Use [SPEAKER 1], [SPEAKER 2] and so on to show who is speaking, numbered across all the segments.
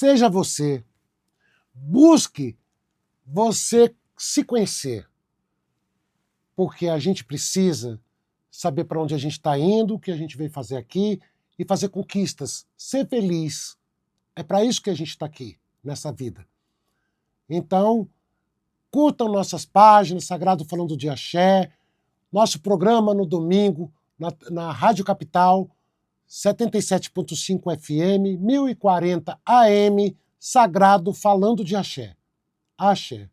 [SPEAKER 1] Seja você. Busque você se conhecer. Porque a gente precisa saber para onde a gente está indo, o que a gente veio fazer aqui e fazer conquistas. Ser feliz. É para isso que a gente está aqui, nessa vida. Então, curtam nossas páginas, Sagrado Falando de Axé, nosso programa no domingo, na Rádio Capital, 77.5 FM, 1040 AM, Sagrado Falando de Axé. Axé.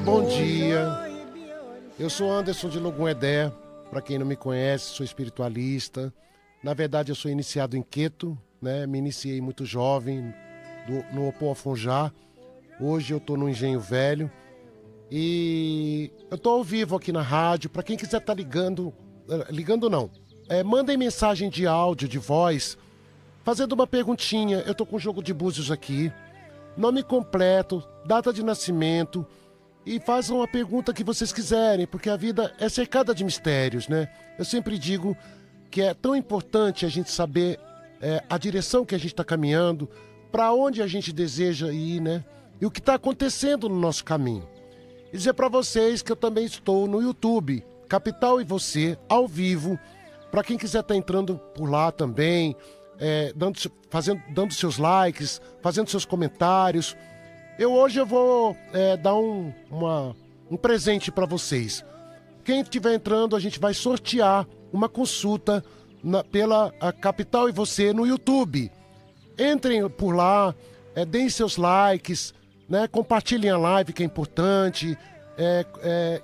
[SPEAKER 1] Bom dia, eu sou Anderson de Logunedé, para quem não me conhece, sou espiritualista. Na verdade, eu sou iniciado em Queto, né? Me iniciei muito jovem no Opoafonjá. Hoje eu estou no Engenho Velho e eu estou ao vivo aqui na rádio. Para quem quiser estar ligando não, mandem mensagem de áudio, de voz, fazendo uma perguntinha. Eu estou com um jogo de búzios aqui, nome completo, data de nascimento, e façam a pergunta que vocês quiserem, porque a vida é cercada de mistérios, né? Eu sempre digo que é tão importante a gente saber a direção que a gente está caminhando, para onde a gente deseja ir, né? E o que está acontecendo no nosso caminho. E dizer para vocês que eu também estou no YouTube, Capital e Você, ao vivo, para quem quiser estar entrando por lá também, dando seus likes, fazendo seus comentários. Hoje eu vou dar um presente para vocês. Quem estiver entrando, a gente vai sortear uma consulta pela Capital e Você no YouTube. Entrem por lá, deem seus likes, né? Compartilhem a live, que é importante,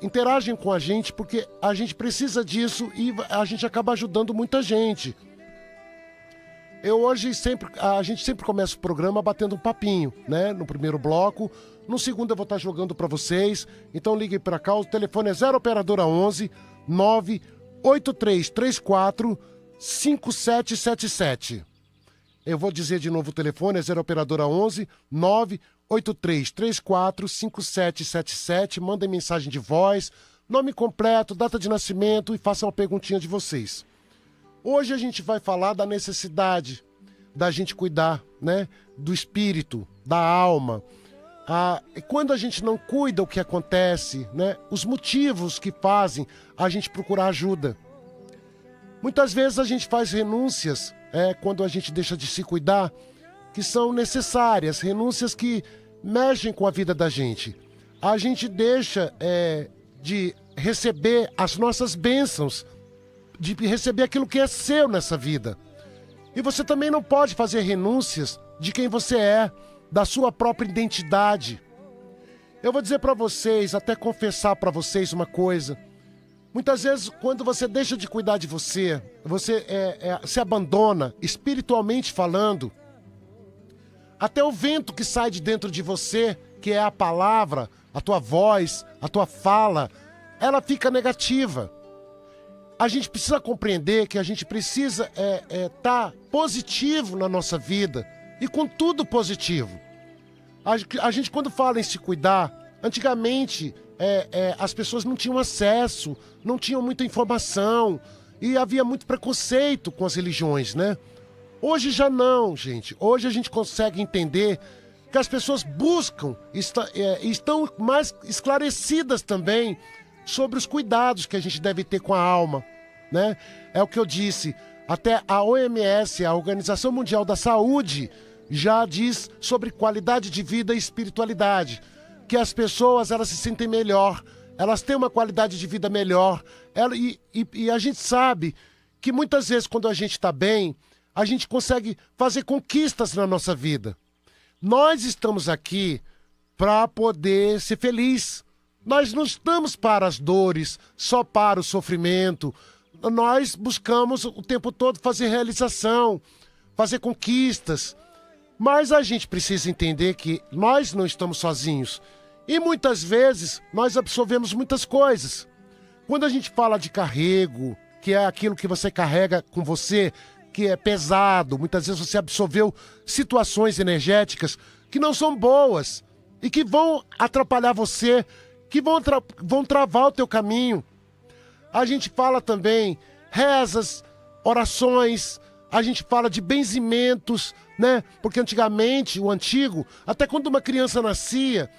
[SPEAKER 1] interagem com a gente, porque a gente precisa disso e a gente acaba ajudando muita gente. A gente sempre começa o programa batendo um papinho, né? No primeiro bloco. No segundo eu vou estar jogando para vocês. Então liguem para cá, o telefone é 0 operadora 11 98334 5777. Eu vou dizer de novo o telefone, é 0 operadora 11 98334 5777. Mandem mensagem de voz, nome completo, data de nascimento e façam uma perguntinha de vocês. Hoje a gente vai falar da necessidade da gente cuidar, né, do espírito, da alma. Quando a gente não cuida, o que acontece, né, os motivos que fazem a gente procurar ajuda. Muitas vezes a gente faz renúncias, quando a gente deixa de se cuidar, que são necessárias, renúncias que mexem com a vida da gente. A gente deixa de receber as nossas bênçãos, de receber aquilo que é seu nessa vida. E você também não pode fazer renúncias de quem você é, da sua própria identidade. Eu vou dizer para vocês, até confessar para vocês uma coisa. Muitas vezes, quando você deixa de cuidar de você, você se abandona, espiritualmente falando. Até o vento que sai de dentro de você, que é a palavra, a tua voz, a tua fala, ela fica negativa. A gente precisa compreender que a gente precisa estar positivo na nossa vida e com tudo positivo. A gente, quando fala em se cuidar, antigamente as pessoas não tinham acesso, não tinham muita informação e havia muito preconceito com as religiões, né? Hoje já não, gente. Hoje a gente consegue entender que as pessoas buscam, estão mais esclarecidas também sobre os cuidados que a gente deve ter com a alma, né? É o que eu disse, até a OMS, a Organização Mundial da Saúde, já diz sobre qualidade de vida e espiritualidade, que as pessoas, elas se sentem melhor, elas têm uma qualidade de vida melhor, e a gente sabe que muitas vezes quando a gente está bem, a gente consegue fazer conquistas na nossa vida. Nós estamos aqui para poder ser feliz. Nós não estamos para as dores, só para o sofrimento. Nós buscamos o tempo todo fazer realização, fazer conquistas. Mas a gente precisa entender que nós não estamos sozinhos. E muitas vezes nós absorvemos muitas coisas. Quando a gente fala de carrego, que é aquilo que você carrega com você, que é pesado, muitas vezes você absorveu situações energéticas que não são boas e que vão atrapalhar você, que vão travar o teu caminho. A gente fala também rezas, orações, A gente fala de benzimentos, né? Porque antigamente, o antigo, até quando uma criança nascia,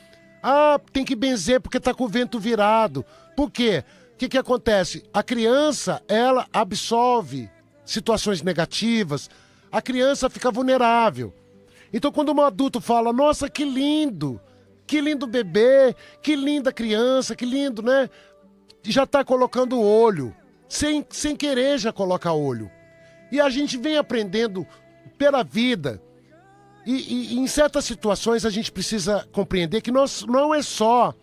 [SPEAKER 1] tem que benzer porque tá com o vento virado. Por quê? O que acontece? A criança, ela absorve situações negativas, a criança fica vulnerável. Então quando um adulto fala, nossa, que lindo bebê, que linda criança, que lindo, né? Já tá colocando o olho, sem querer já coloca olho. E a gente vem aprendendo pela vida. E em certas situações a gente precisa compreender que não é só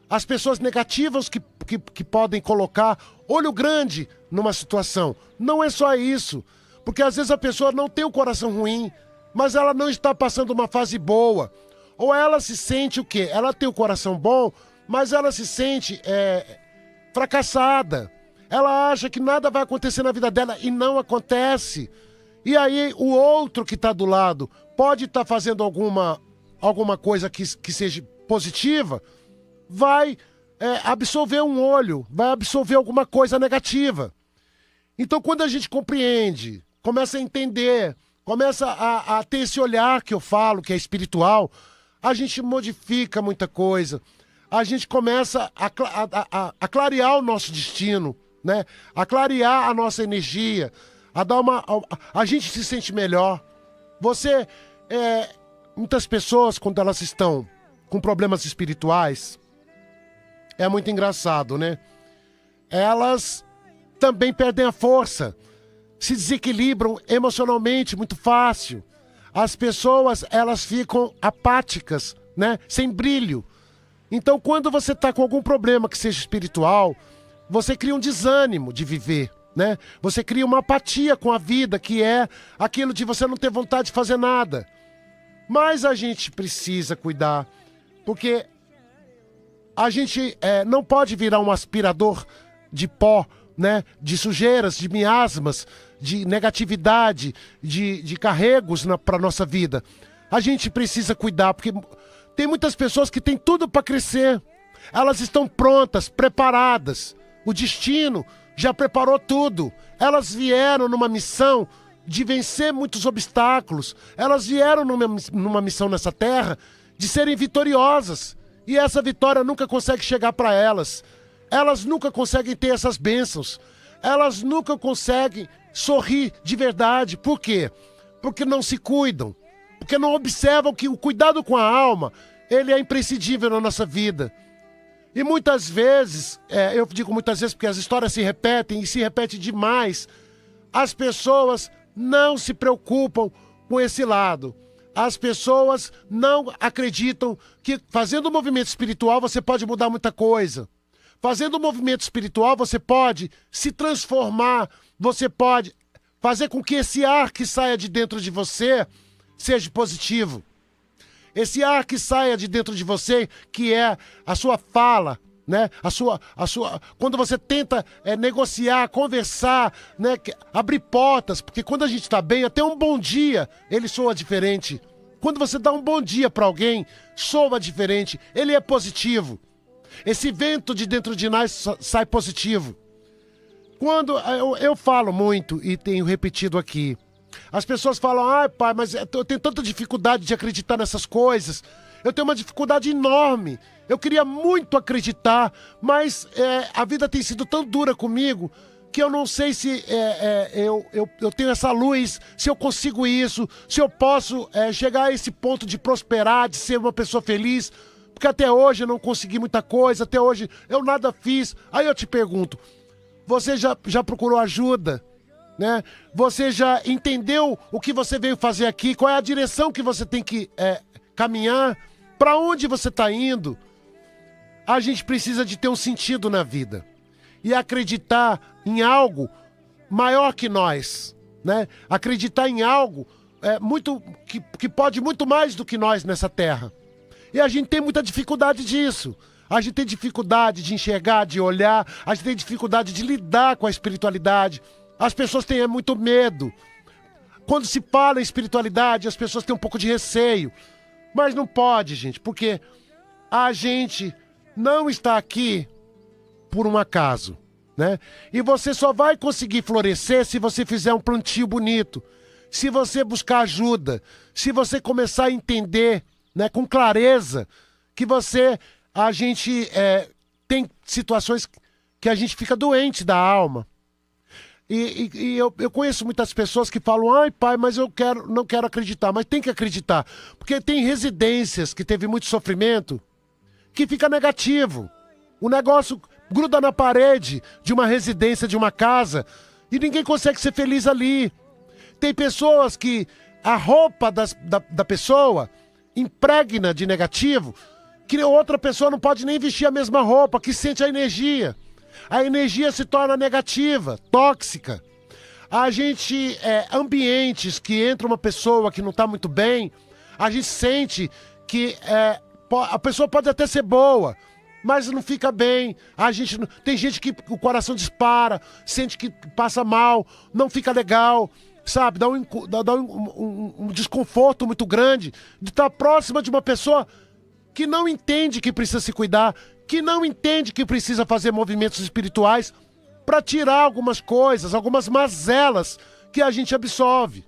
[SPEAKER 1] as pessoas negativas que podem colocar olho grande numa situação. Não é só isso. Porque às vezes a pessoa não tem o coração ruim, mas ela não está passando uma fase boa. Ou ela se sente o quê? Ela tem o coração bom, mas ela se sente fracassada. Ela acha que nada vai acontecer na vida dela e não acontece. E aí o outro que está do lado pode estar fazendo alguma coisa que seja positiva, vai absorver um olho, vai absorver alguma coisa negativa. Então quando a gente compreende, começa a entender, começa a ter esse olhar que eu falo, que é espiritual, a gente modifica muita coisa. A gente começa a clarear o nosso destino, né? A clarear a nossa energia, a gente se sente melhor. Muitas pessoas, quando elas estão com problemas espirituais, é muito engraçado, né? Elas também perdem a força, se desequilibram emocionalmente muito fácil. As pessoas, elas ficam apáticas, né? Sem brilho. Então, quando você está com algum problema que seja espiritual, você cria um desânimo de viver, né? Você cria uma apatia com a vida, que é aquilo de você não ter vontade de fazer nada. Mas a gente precisa cuidar, porque a gente não pode virar um aspirador de pó, né? De sujeiras, de miasmas, de negatividade, de carregos para a nossa vida. A gente precisa cuidar, porque tem muitas pessoas que têm tudo para crescer. Elas estão prontas, preparadas. O destino já preparou tudo. Elas vieram numa missão de vencer muitos obstáculos. Elas vieram numa missão nessa terra de serem vitoriosas. E essa vitória nunca consegue chegar para elas. Elas nunca conseguem ter essas bênçãos. Elas nunca conseguem sorrir de verdade. Por quê? Porque não se cuidam. Porque não observam que o cuidado com a alma, ele é imprescindível na nossa vida. E muitas vezes, eu digo muitas vezes porque as histórias se repetem e se repete demais, as pessoas não se preocupam com esse lado. As pessoas não acreditam que fazendo um movimento espiritual você pode mudar muita coisa. Fazendo um movimento espiritual você pode se transformar, você pode fazer com que esse ar que saia de dentro de você seja positivo. Esse ar que saia de dentro de você, que é a sua fala, né? Quando você tenta negociar, conversar, né? Abrir portas, porque quando a gente está bem, até um bom dia, ele soa diferente. Quando você dá um bom dia para alguém, soa diferente, ele é positivo. Esse vento de dentro de nós sai positivo. Quando eu falo muito e tenho repetido aqui, as pessoas falam, pai, mas eu tenho tanta dificuldade de acreditar nessas coisas. Eu tenho uma dificuldade enorme. Eu queria muito acreditar, mas a vida tem sido tão dura comigo que eu não sei se eu tenho essa luz, se eu consigo isso, se eu posso chegar a esse ponto de prosperar, de ser uma pessoa feliz, porque até hoje eu não consegui muita coisa, até hoje eu nada fiz. Aí eu te pergunto, você já procurou ajuda? Né? Você já entendeu o que você veio fazer aqui? Qual é a direção que você tem que caminhar? Para onde você está indo? A gente precisa de ter um sentido na vida e acreditar em algo maior que nós, né? Acreditar em algo que pode muito mais do que nós nessa terra. E a gente tem muita dificuldade disso. A gente tem dificuldade de enxergar, de olhar. A gente tem dificuldade de lidar com a espiritualidade. As pessoas têm muito medo. Quando se fala em espiritualidade, as pessoas têm um pouco de receio. Mas não pode, gente, porque a gente não está aqui por um acaso, né? E você só vai conseguir florescer se você fizer um plantio bonito, se você buscar ajuda, se você começar a entender, né, com clareza que a gente tem situações que a gente fica doente da alma. E eu conheço muitas pessoas que falam, ai pai, mas não quero acreditar. Mas tem que acreditar, porque tem residências que teve muito sofrimento, que fica negativo. O negócio gruda na parede de uma residência, de uma casa, e ninguém consegue ser feliz ali. Tem pessoas que a roupa da pessoa impregna de negativo, que outra pessoa não pode nem vestir a mesma roupa, que sente a energia. A energia se torna negativa, tóxica. Ambientes que entra uma pessoa que não está muito bem, a gente sente que a pessoa pode até ser boa, mas não fica bem. Tem gente que o coração dispara, sente que passa mal, não fica legal, sabe? Dá um desconforto muito grande de estar próxima de uma pessoa que não entende que precisa se cuidar, que não entende que precisa fazer movimentos espirituais para tirar algumas coisas, algumas mazelas que a gente absorve.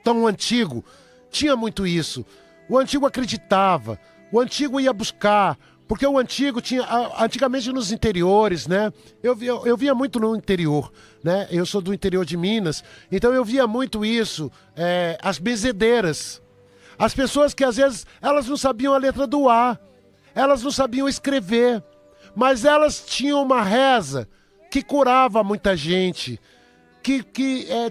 [SPEAKER 1] Então o antigo tinha muito isso. O antigo acreditava, o antigo ia buscar, porque o antigo tinha, antigamente nos interiores, né? Eu via muito no interior, né? Eu sou do interior de Minas, então eu via muito isso, as benzedeiras. As pessoas que às vezes elas não sabiam a letra do A, elas não sabiam escrever, mas elas tinham uma reza que curava muita gente, que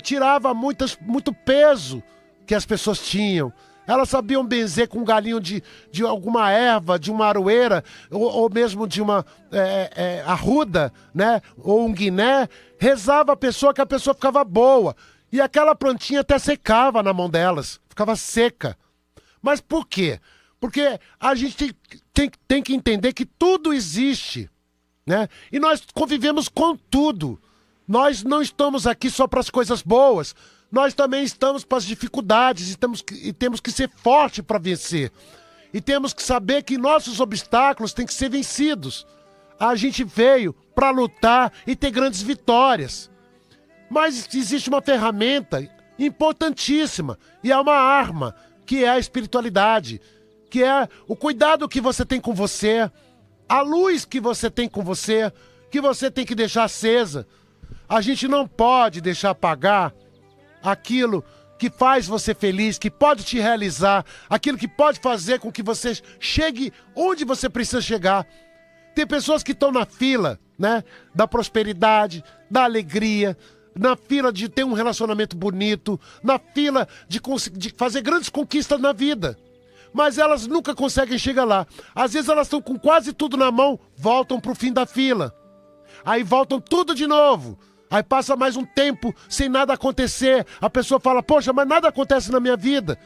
[SPEAKER 1] tirava muito peso que as pessoas tinham. Elas sabiam benzer com um galinho de alguma erva, de uma aroeira, ou mesmo de uma arruda, né? Ou um guiné. Rezava a pessoa, que a pessoa ficava boa. E aquela plantinha até secava na mão delas, ficava seca. Mas por quê? Porque a gente tem que entender que tudo existe, né? E nós convivemos com tudo. Nós não estamos aqui só para as coisas boas. Nós também estamos para as dificuldades e temos que ser fortes para vencer. E temos que saber que nossos obstáculos têm que ser vencidos. A gente veio para lutar e ter grandes vitórias. Mas existe uma ferramenta importantíssima e é uma arma, que é a espiritualidade, que é o cuidado que você tem com você, a luz que você tem com você, que você tem que deixar acesa. A gente não pode deixar apagar aquilo que faz você feliz, que pode te realizar, aquilo que pode fazer com que você chegue onde você precisa chegar. Tem pessoas que estão na fila, né, da prosperidade, da alegria, na fila de ter um relacionamento bonito, na fila de fazer grandes conquistas na vida. Mas elas nunca conseguem chegar lá. Às vezes elas estão com quase tudo na mão, voltam para o fim da fila. Aí voltam tudo de novo. Aí passa mais um tempo sem nada acontecer. A pessoa fala, poxa, mas nada acontece na minha vida.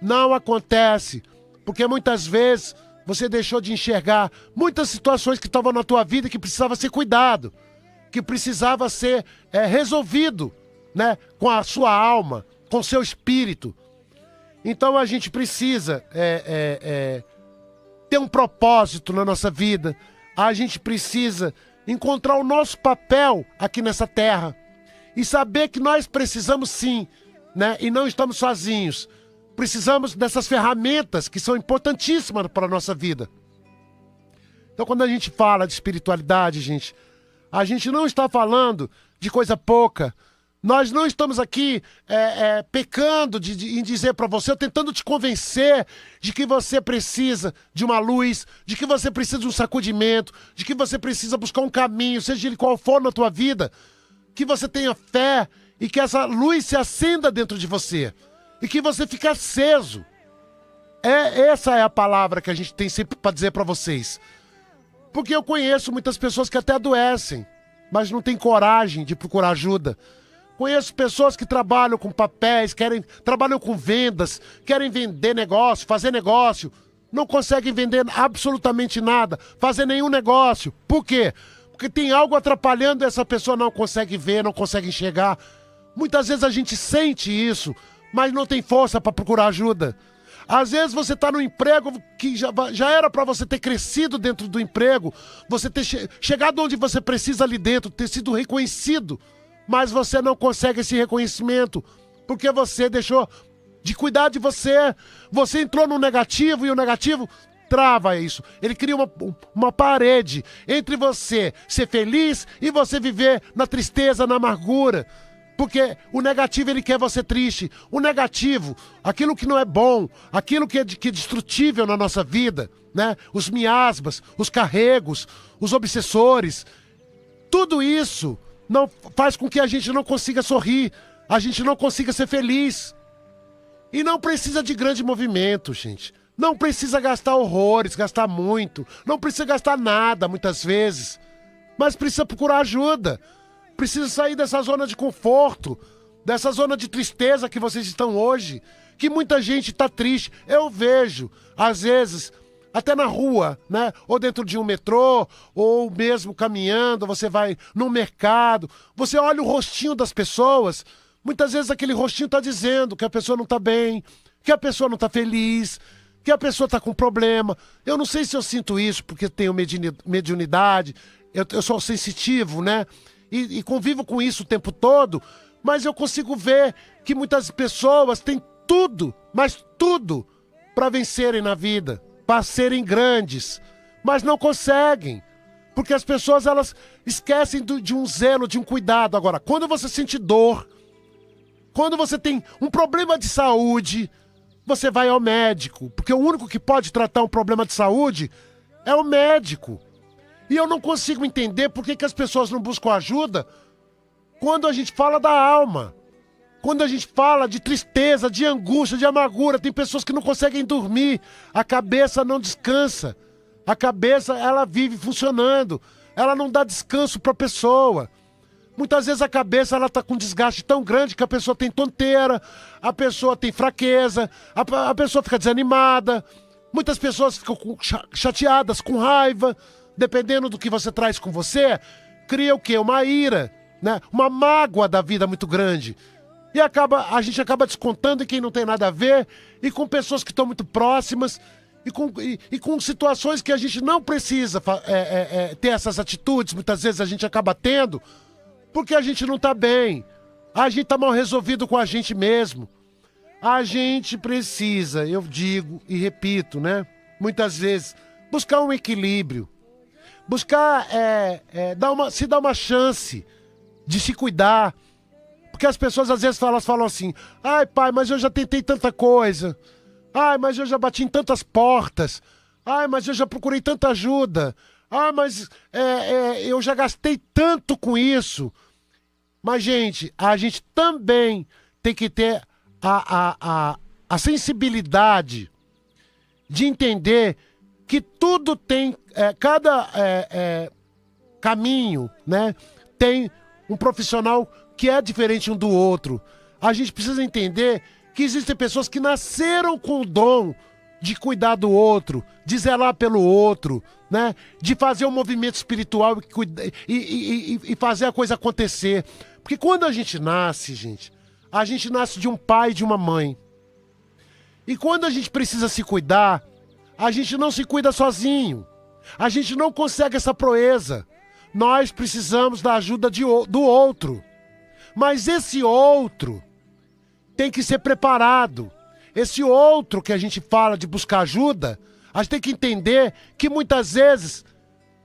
[SPEAKER 1] Não acontece, porque muitas vezes você deixou de enxergar muitas situações que estavam na tua vida e que precisava ser cuidado, que precisava ser resolvido, né, com a sua alma, com o seu espírito. Então a gente precisa ter um propósito na nossa vida. A gente precisa encontrar o nosso papel aqui nessa terra e saber que nós precisamos sim, né, e não estamos sozinhos. Precisamos dessas ferramentas que são importantíssimas para a nossa vida. Então quando a gente fala de espiritualidade, gente, a gente não está falando de coisa pouca. Nós não estamos aqui pecando em dizer para você, tentando te convencer de que você precisa de uma luz, de que você precisa de um sacudimento, de que você precisa buscar um caminho, seja ele qual for na tua vida, que você tenha fé e que essa luz se acenda dentro de você e que você fique aceso. Essa é a palavra que a gente tem sempre para dizer para vocês. Porque eu conheço muitas pessoas que até adoecem, mas não têm coragem de procurar ajuda. Conheço pessoas que trabalham com papéis, trabalham com vendas, querem vender negócio, fazer negócio, não conseguem vender absolutamente nada, fazer nenhum negócio. Por quê? Porque tem algo atrapalhando e essa pessoa não consegue ver, não consegue enxergar. Muitas vezes a gente sente isso, mas não tem força para procurar ajuda. Às vezes você está no emprego que já era para você ter crescido dentro do emprego, você ter chegado onde você precisa ali dentro, ter sido reconhecido, mas você não consegue esse reconhecimento, porque você deixou de cuidar de você. Você entrou no negativo e o negativo trava isso. Ele cria uma parede entre você ser feliz e você viver na tristeza, na amargura. Porque o negativo, ele quer você triste. O negativo, aquilo que não é bom, aquilo que é destrutível na nossa vida, né? Os miasmas, os carregos, os obsessores, tudo isso não faz com que a gente não consiga sorrir, a gente não consiga ser feliz. E não precisa de grande movimento, gente. Não precisa gastar horrores, gastar muito. Não precisa gastar nada, muitas vezes. Mas precisa procurar ajuda. Precisa sair dessa zona de conforto, dessa zona de tristeza que vocês estão hoje. Que muita gente está triste. Eu vejo, às vezes, até na rua, né? Ou dentro de um metrô, ou mesmo caminhando, você vai no mercado. Você olha o rostinho das pessoas. Muitas vezes aquele rostinho está dizendo que a pessoa não está bem, que a pessoa não está feliz, que a pessoa está com problema. Eu não sei se eu sinto isso porque tenho mediunidade, eu sou sensitivo, né? E convivo com isso o tempo todo, mas eu consigo ver que muitas pessoas têm tudo, mas tudo, para vencerem na vida, para serem grandes, mas não conseguem. Porque as pessoas, elas esquecem de um zelo, de um cuidado. Agora, quando você sente dor, quando você tem um problema de saúde, você vai ao médico, porque o único que pode tratar um problema de saúde é o médico. E eu não consigo entender por que as pessoas não buscam ajuda quando a gente fala da alma, quando a gente fala de tristeza, de angústia, de amargura. Tem pessoas que não conseguem dormir, a cabeça não descansa, a cabeça, ela vive funcionando, ela não dá descanso para a pessoa. Muitas vezes a cabeça, ela está com um desgaste tão grande que a pessoa tem tonteira, a pessoa tem fraqueza, a pessoa fica desanimada. Muitas pessoas ficam chateadas, com raiva. Dependendo do que você traz com você, cria o quê? Uma ira, né? Uma mágoa da vida muito grande. E a gente acaba descontando em quem não tem nada a ver, e com pessoas que estão muito próximas, e com situações que a gente não precisa ter essas atitudes. Muitas vezes a gente acaba tendo, porque a gente não está bem, a gente está mal resolvido com a gente mesmo. A gente precisa, eu digo e repito, né? Muitas vezes, buscar um equilíbrio, buscar se dar uma chance de se cuidar. Porque as pessoas às vezes falam assim: ai pai, mas eu já tentei tanta coisa, ai, mas eu já bati em tantas portas, ai, mas eu já procurei tanta ajuda, ai, mas eu já gastei tanto com isso. Mas, gente, a gente também tem que ter a sensibilidade de entender que tudo tem, cada caminho, né, tem um profissional que é diferente um do outro. A gente precisa entender que existem pessoas que nasceram com o dom de cuidar do outro, de zelar pelo outro, né, de fazer um movimento espiritual e fazer a coisa acontecer. Porque quando a gente nasce, gente, a gente nasce de um pai e de uma mãe. E quando a gente precisa se cuidar, a gente não se cuida sozinho. A gente não consegue essa proeza. Nós precisamos da ajuda do outro. Mas esse outro tem que ser preparado. Esse outro que a gente fala de buscar ajuda, a gente tem que entender que muitas vezes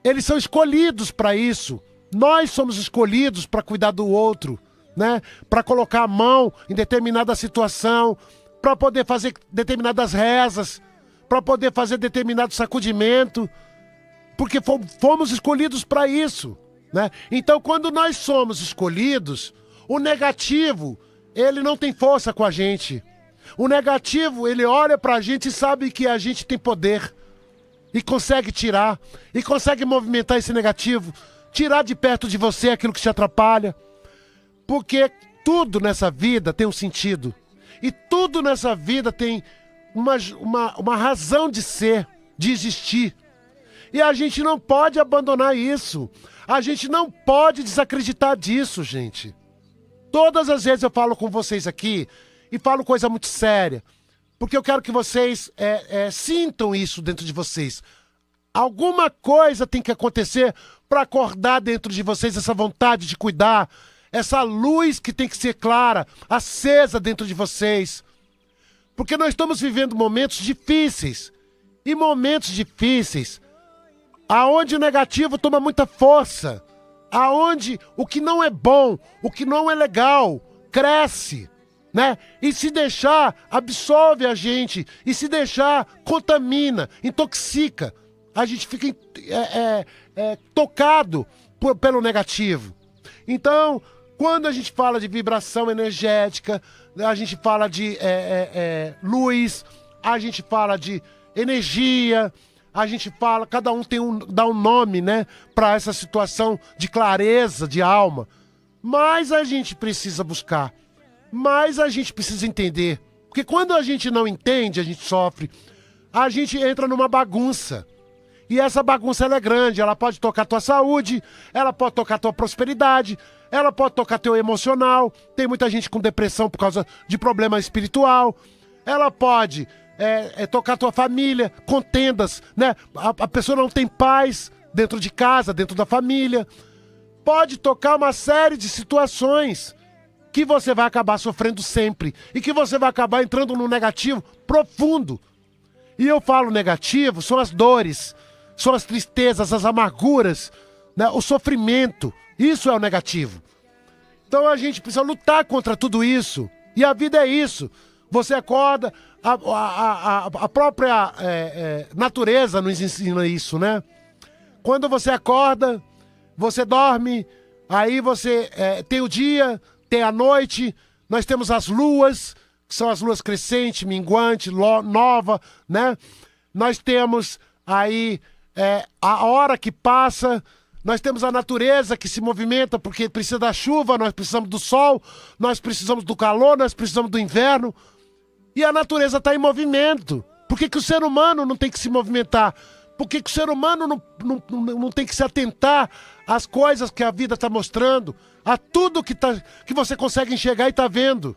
[SPEAKER 1] eles são escolhidos para isso. Nós somos escolhidos para cuidar do outro, né? Para colocar a mão em determinada situação, para poder fazer determinadas rezas, para poder fazer determinado sacudimento, porque fomos escolhidos para isso, né? Então, quando nós somos escolhidos, o negativo, ele não tem força com a gente. O negativo, ele olha para a gente e sabe que a gente tem poder, e consegue tirar, e consegue movimentar esse negativo, tirar de perto de você aquilo que te atrapalha. Porque tudo nessa vida tem um sentido. E tudo nessa vida tem uma razão de ser, de existir. E a gente não pode abandonar isso. A gente não pode desacreditar disso, gente. Todas as vezes eu falo com vocês aqui, e falo coisa muito séria. porque eu quero que vocês sintam isso dentro de vocês. Alguma coisa tem que acontecer para acordar dentro de vocês essa vontade de cuidar, essa luz que tem que ser clara, acesa dentro de vocês. Porque nós estamos vivendo momentos difíceis. E momentos difíceis, aonde o negativo toma muita força, aonde o que não é bom, o que não é legal, cresce, né? E se deixar, absorve a gente, e se deixar, contamina, intoxica. A gente fica tocado pelo negativo. Então, quando a gente fala de vibração energética, a gente fala de luz, a gente fala de energia, a gente fala, cada um dá um nome, né, para essa situação de clareza de alma. Mas a gente precisa buscar, mas a gente precisa entender. Porque quando a gente não entende, a gente sofre, a gente entra numa bagunça. E essa bagunça ela é grande, ela pode tocar tua saúde, ela pode tocar tua prosperidade, ela pode tocar teu emocional. Tem muita gente com depressão por causa de problema espiritual. Ela pode tocar tua família, contendas, né? A pessoa não tem paz dentro de casa, dentro da família. Pode tocar uma série de situações que você vai acabar sofrendo sempre e que você vai acabar entrando no negativo profundo. E eu falo negativo, são as dores, são as tristezas, as amarguras, né? O sofrimento. Isso é o negativo. Então a gente precisa lutar contra tudo isso. E a vida é isso. Você acorda, a própria natureza nos ensina isso, né? Quando você acorda, você dorme, aí você tem o dia, tem a noite, nós temos as luas, que são as luas crescente, minguante, nova, né? Nós temos aí a hora que passa, nós temos a natureza que se movimenta porque precisa da chuva, nós precisamos do sol, nós precisamos do calor, nós precisamos do inverno. E a natureza está em movimento. Por que o ser humano não tem que se movimentar? Por que o ser humano não tem que se atentar às coisas que a vida está mostrando? A tudo que você consegue enxergar e está vendo?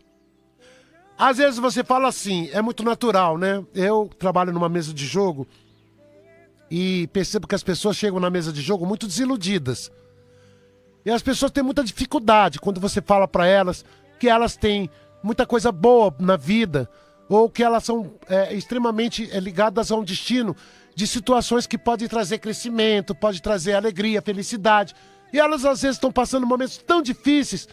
[SPEAKER 1] Às vezes você fala assim, é muito natural, né? Eu trabalho numa mesa de jogo e percebo que as pessoas chegam na mesa de jogo muito desiludidas. E as pessoas têm muita dificuldade quando você fala para elas que elas têm muita coisa boa na vida, ou que elas são extremamente ligadas a um destino de situações que podem trazer crescimento, pode trazer alegria, felicidade. E elas às vezes estão passando momentos tão difíceis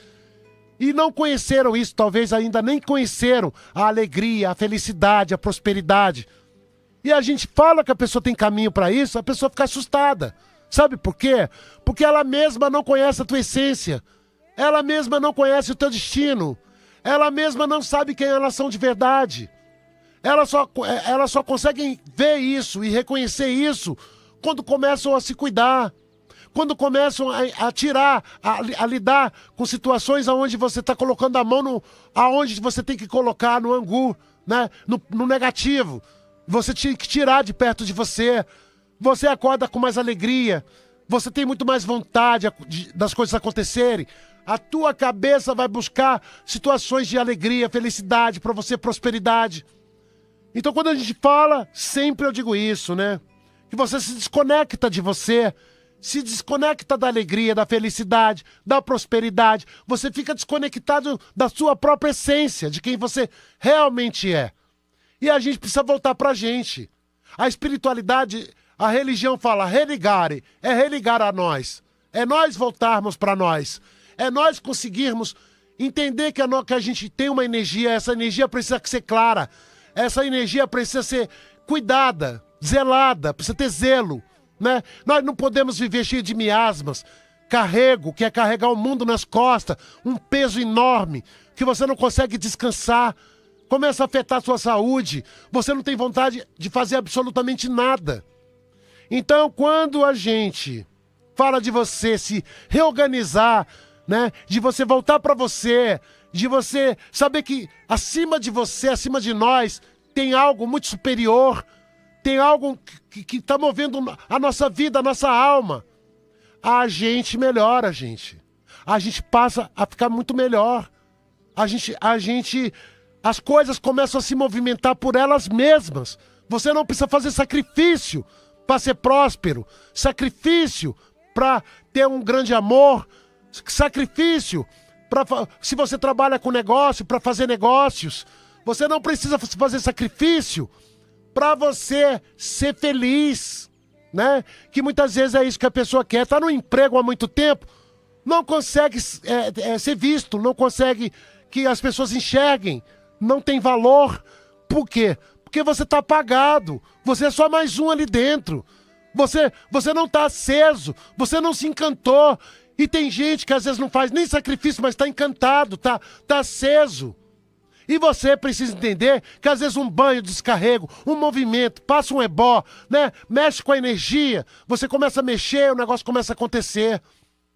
[SPEAKER 1] e não conheceram isso, talvez ainda nem conheceram a alegria, a felicidade, a prosperidade. E a gente fala que a pessoa tem caminho para isso, a pessoa fica assustada. Sabe por quê? Porque ela mesma não conhece a tua essência. Ela mesma não conhece o teu destino. Ela mesma não sabe quem elas são de verdade. Elas só conseguem ver isso e reconhecer isso quando começam a se cuidar. Quando começam a tirar, a lidar com situações onde você está colocando a mão aonde você tem que colocar, no angu, né? no negativo. Você tinha que tirar de perto de você. Você acorda com mais alegria. Você tem muito mais vontade das coisas acontecerem. A tua cabeça vai buscar situações de alegria, felicidade, para você, prosperidade. Então quando a gente fala, sempre eu digo isso, né? Que você se desconecta de você, se desconecta da alegria, da felicidade, da prosperidade. Você fica desconectado da sua própria essência, de quem você realmente é. E a gente precisa voltar pra gente. A espiritualidade, a religião fala religare, é religar a nós. É nós voltarmos para nós. É nós conseguirmos entender que a gente tem uma energia, essa energia precisa ser clara, essa energia precisa ser cuidada, zelada, precisa ter zelo, né? Nós não podemos viver cheio de miasmas, carrego, que é carregar o mundo nas costas, um peso enorme, que você não consegue descansar, começa a afetar a sua saúde, você não tem vontade de fazer absolutamente nada. Então, quando a gente fala de você se reorganizar, né? De você voltar para você, de você saber que acima de você, acima de nós, tem algo muito superior, tem algo que está movendo a nossa vida, a nossa alma. A gente melhora, gente. A gente passa a ficar muito melhor. A gente As coisas começam a se movimentar por elas mesmas. Você não precisa fazer sacrifício para ser próspero, sacrifício para ter um grande amor, sacrifício para, se você trabalha com negócio, para fazer negócios. Você não precisa fazer sacrifício para você ser feliz, né? Que muitas vezes é isso que a pessoa quer. Está no emprego há muito tempo, não consegue ser visto, não consegue que as pessoas enxerguem, não tem valor. Por quê? Porque você está apagado, você é só mais um ali dentro. Você não está aceso, você não se encantou. E tem gente que às vezes não faz nem sacrifício, mas está encantado, tá aceso. E você precisa entender que às vezes um banho de descarrego, um movimento, passa um ebó, né? Mexe com a energia, você começa a mexer, o negócio começa a acontecer.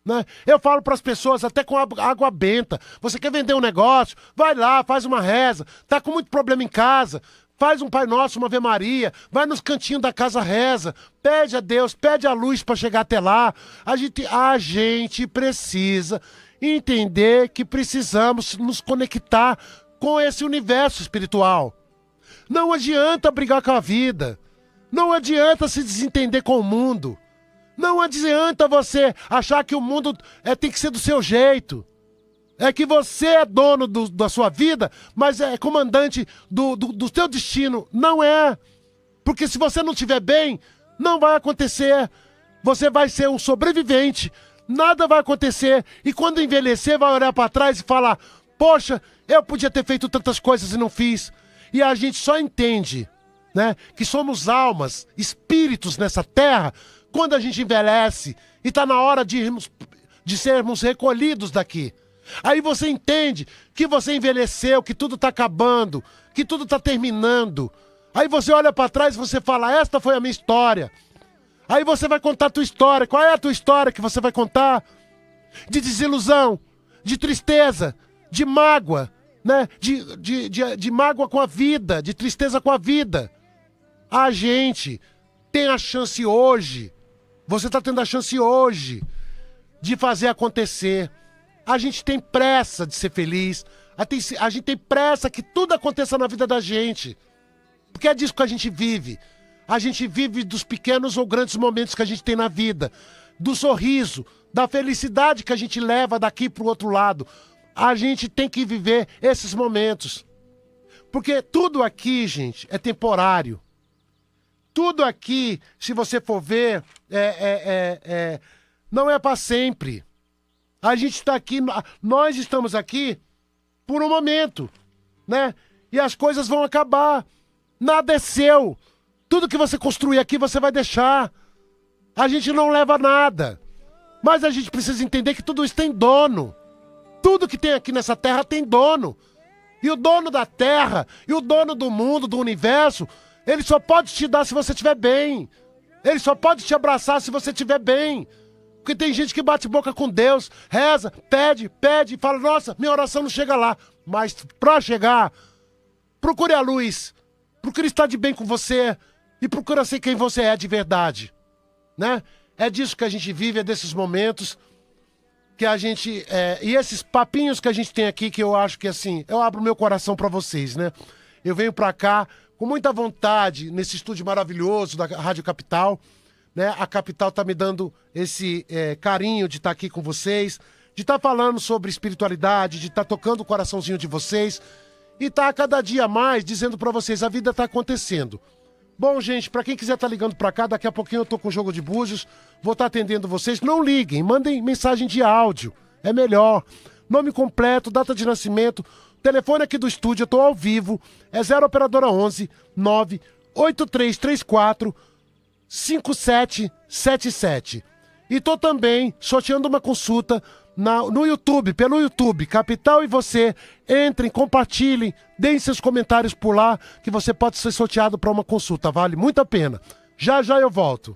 [SPEAKER 1] Né? Eu falo para as pessoas, até com água benta, você quer vender um negócio, vai lá, faz uma reza, tá com muito problema em casa, faz um Pai Nosso, uma Ave Maria, vai nos cantinhos da casa, reza, pede a Deus, pede a luz para chegar até lá. A gente precisa entender que precisamos nos conectar com esse universo espiritual. Não adianta brigar com a vida, não adianta se desentender com o mundo. Não adianta você achar que o mundo tem que ser do seu jeito. É que você é dono da sua vida, mas é comandante do seu destino. Não é. Porque se você não estiver bem, não vai acontecer. Você vai ser um sobrevivente. Nada vai acontecer. E quando envelhecer, vai olhar para trás e falar: poxa, eu podia ter feito tantas coisas e não fiz. E a gente só entende, né, que somos almas, espíritos nessa terra, quando a gente envelhece e está na hora de sermos recolhidos daqui. Aí você entende que você envelheceu, que tudo está acabando, que tudo está terminando. Aí você olha para trás e você fala: esta foi a minha história. Aí você vai contar a tua história. Qual é a tua história que você vai contar? De desilusão, de tristeza, de mágoa, né? De mágoa com a vida, de tristeza com a vida. A gente tem a chance hoje. Você está tendo a chance hoje de fazer acontecer. A gente tem pressa de ser feliz. A gente tem pressa que tudo aconteça na vida da gente. Porque é disso que a gente vive. A gente vive dos pequenos ou grandes momentos que a gente tem na vida. Do sorriso, da felicidade que a gente leva daqui para o outro lado. A gente tem que viver esses momentos. Porque tudo aqui, gente, é temporário. Tudo aqui, se você for ver, não é para sempre. A gente está aqui, nós estamos aqui por um momento, né? E as coisas vão acabar. Nada é seu. Tudo que você construir aqui, você vai deixar. A gente não leva nada. Mas a gente precisa entender que tudo isso tem dono. Tudo que tem aqui nessa terra tem dono. E o dono da terra, e o dono do mundo, do universo, ele só pode te dar se você estiver bem. Ele só pode te abraçar se você estiver bem. Porque tem gente que bate boca com Deus, reza, pede, e fala: nossa, minha oração não chega lá. Mas para chegar, procure a luz. Procure estar de bem com você. E procure ser quem você é de verdade. Né? É disso que a gente vive, é desses momentos que a gente... e esses papinhos que a gente tem aqui, que eu acho que assim, eu abro meu coração para vocês, né? Eu venho para cá com muita vontade, nesse estúdio maravilhoso da Rádio Capital, né? A Capital tá me dando esse carinho de estar aqui com vocês, de estar falando sobre espiritualidade, de estar tocando o coraçãozinho de vocês e tá a cada dia mais dizendo para vocês: a vida tá acontecendo. Bom, gente, para quem quiser estar ligando para cá, daqui a pouquinho eu tô com o Jogo de Búzios, vou estar atendendo vocês. Não liguem, mandem mensagem de áudio, é melhor. Nome completo, data de nascimento, telefone aqui do estúdio, eu tô ao vivo, é 0 operadora 11 98334 5777. E tô também sorteando uma consulta no YouTube, pelo YouTube, Capital e você. Entrem, compartilhem, deem seus comentários por lá, que você pode ser sorteado para uma consulta, vale muito a pena. Já já eu volto.